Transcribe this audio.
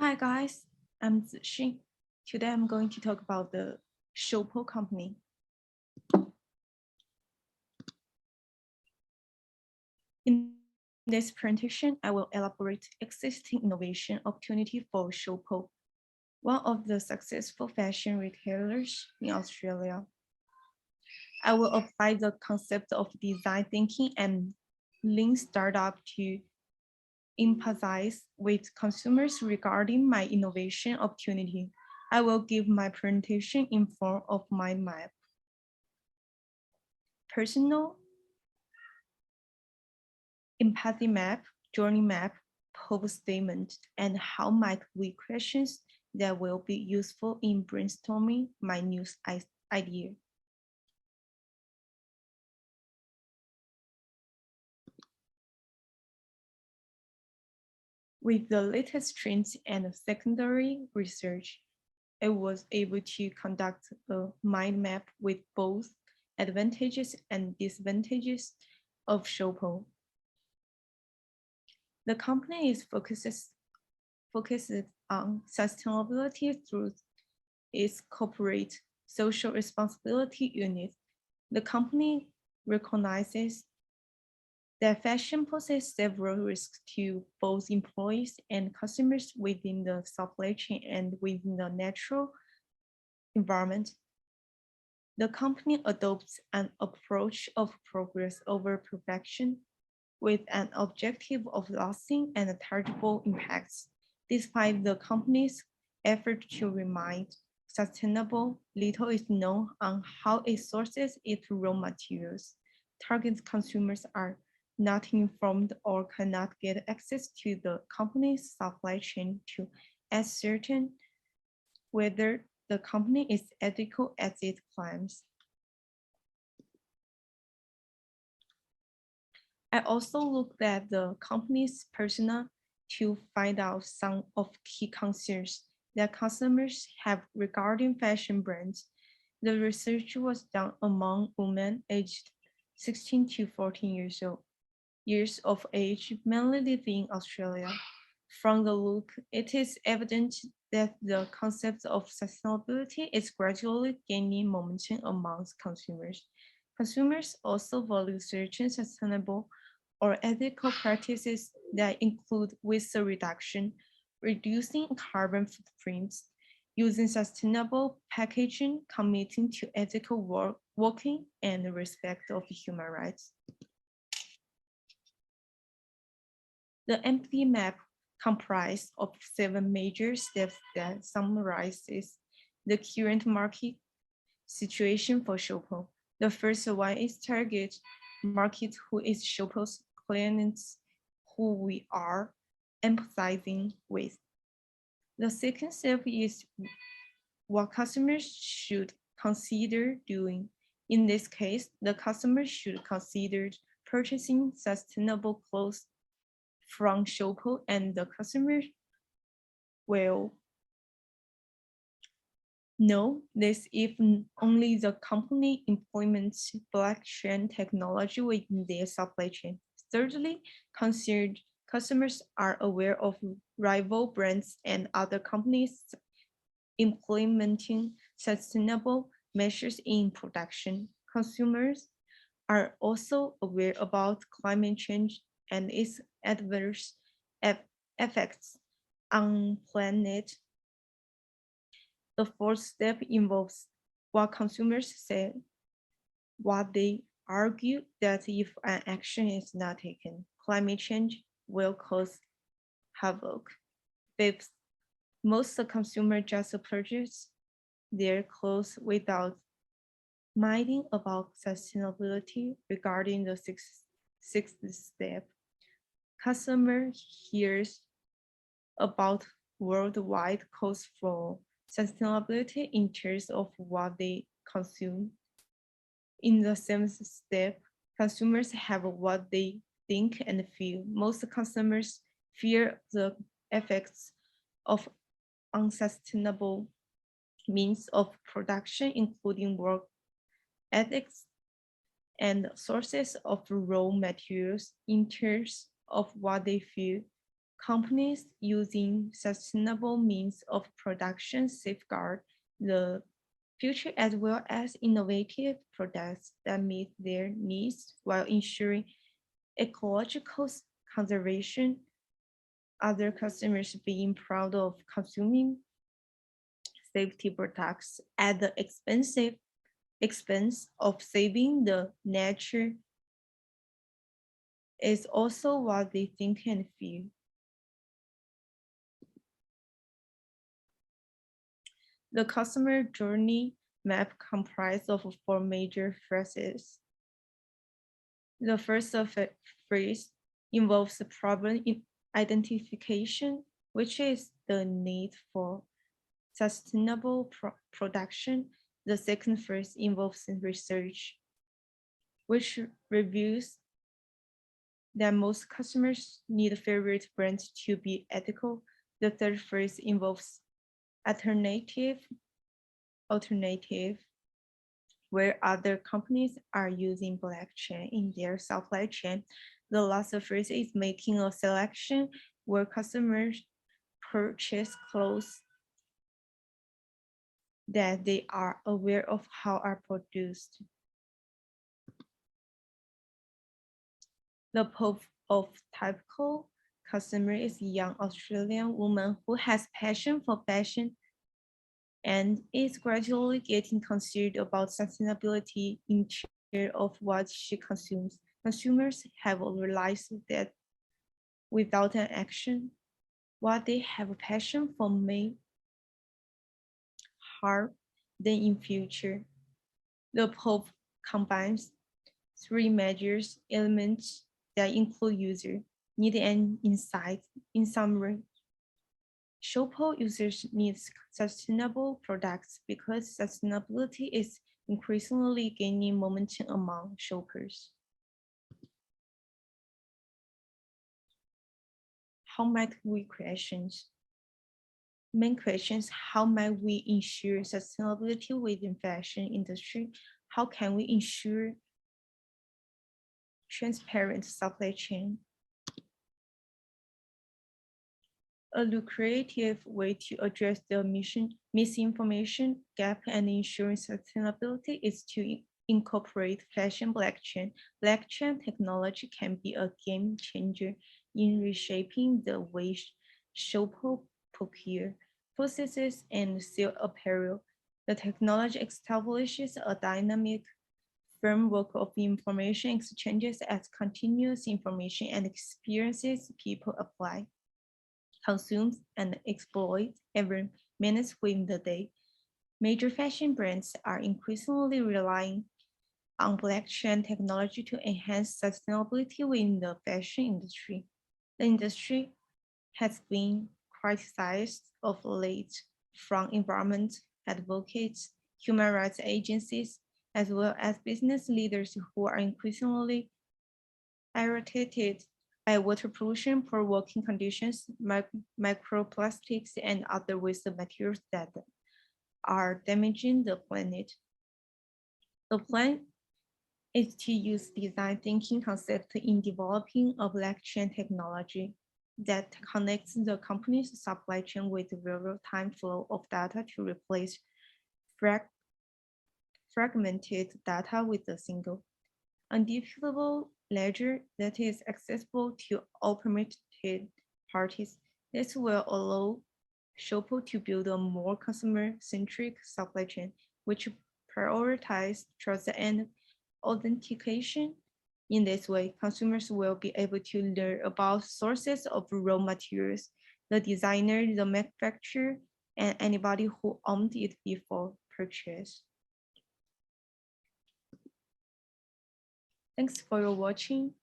Hi guys, I'm ZI XING. Today I'm going to talk about the Shoupo company. In this presentation, I will elaborate existing innovation opportunity for Shoupo, one of the successful fashion retailers in Australia. I will apply the concept of design thinking and lean startup to empathize with consumers regarding my innovation opportunity. I will give my presentation in form of my map. Personal empathy map, journey map, pose statement, and how might we questions that will be useful in brainstorming my news idea. With the latest trends and secondary research, I was able to conduct a mind map with both advantages and disadvantages of Shoupo. The company is focused on sustainability through its corporate social responsibility unit. The company recognizes that fashion poses several risks to both employees and customers within the supply chain and within the natural environment. The company adopts an approach of progress over perfection with an objective of lasting and tangible impacts. Despite the company's effort to remain sustainable, little is known on how it sources its raw materials. Target consumers are not informed or cannot get access to the company's supply chain to ascertain whether the company is ethical as it claims. I also looked at the company's persona to find out some of key concerns that customers have regarding fashion brands. The research was done among women aged 16 to 14 years of age, mainly living in Australia. From the look, it is evident that the concept of sustainability is gradually gaining momentum amongst consumers. Consumers also value certain sustainable or ethical practices that include waste reduction, reducing carbon footprints, using sustainable packaging, committing to ethical working, and respect of human rights. The empathy map comprised of 7 major steps that summarizes the current market situation for Shoupo. The first one is target market, who is Shoupo's clients, who we are empathizing with. The second step is what customers should consider doing. In this case, the customer should consider purchasing sustainable clothes from Shoupo, and the customer will know this if only the company implements blockchain technology within their supply chain. Thirdly, customers are aware of rival brands and other companies implementing sustainable measures in production. Consumers are also aware about climate change and its adverse effects on planet. The fourth step involves what consumers say, what they argue that if an action is not taken, climate change will cause havoc. Fifth, most consumers just purchase their clothes without minding about sustainability. Regarding the sixth step, customer hears about worldwide costs for sustainability in terms of what they consume. In the seventh step, consumers have what they think and feel. Most consumers fear the effects of unsustainable means of production, including work ethics and sources of raw materials. In terms of what they feel, Companies using sustainable means of production safeguard the future as well as innovative products that meet their needs while ensuring ecological conservation. Other customers being proud of consuming safety products at the expense of saving the nature is also what they think and feel. The customer journey map comprised of 4 major phases. The first phase involves the problem identification, which is the need for sustainable production. The second phase involves research, which reviews that most customers need favorite brands to be ethical. The third phase involves alternative, where other companies are using blockchain in their supply chain. The last phase is making a selection where customers purchase clothes that they are aware of how are produced. The Pope of typical customer is a young Australian woman who has passion for fashion and is gradually getting concerned about sustainability in share of what she consumes. Consumers have realized that without an action, what they have a passion for may harm them in future. The Pope combines 3 major elements that include user need and insight. In summary, Shoppo users need sustainable products because sustainability is increasingly gaining momentum among shoppers. How might we questions? Main questions: how might we ensure sustainability within fashion industry? How can we ensure transparent supply chain? A lucrative way to address the misinformation gap and ensure sustainability is to incorporate fashion blockchain. Blockchain technology can be a game changer in reshaping the way shoppers procure, processes, and sell apparel. The technology establishes a dynamic framework of information exchanges as continuous information and experiences people apply, consume, and exploit every minute within the day. Major fashion brands are increasingly relying on blockchain technology to enhance sustainability within the fashion industry. The industry has been criticized of late from environment advocates, human rights agencies, as well as business leaders who are increasingly irritated by water pollution, poor working conditions, microplastics, and other waste materials that are damaging the planet. The plan is to use design thinking concept in developing a blockchain technology that connects the company's supply chain with the real-time flow of data to replace fragmented data with a single, unduplicable ledger that is accessible to all permitted parties. This will allow Shoppo to build a more customer-centric supply chain, which prioritizes trust and authentication. In this way, consumers will be able to learn about sources of raw materials, the designer, the manufacturer, and anybody who owned it before purchase. Thanks for your watching.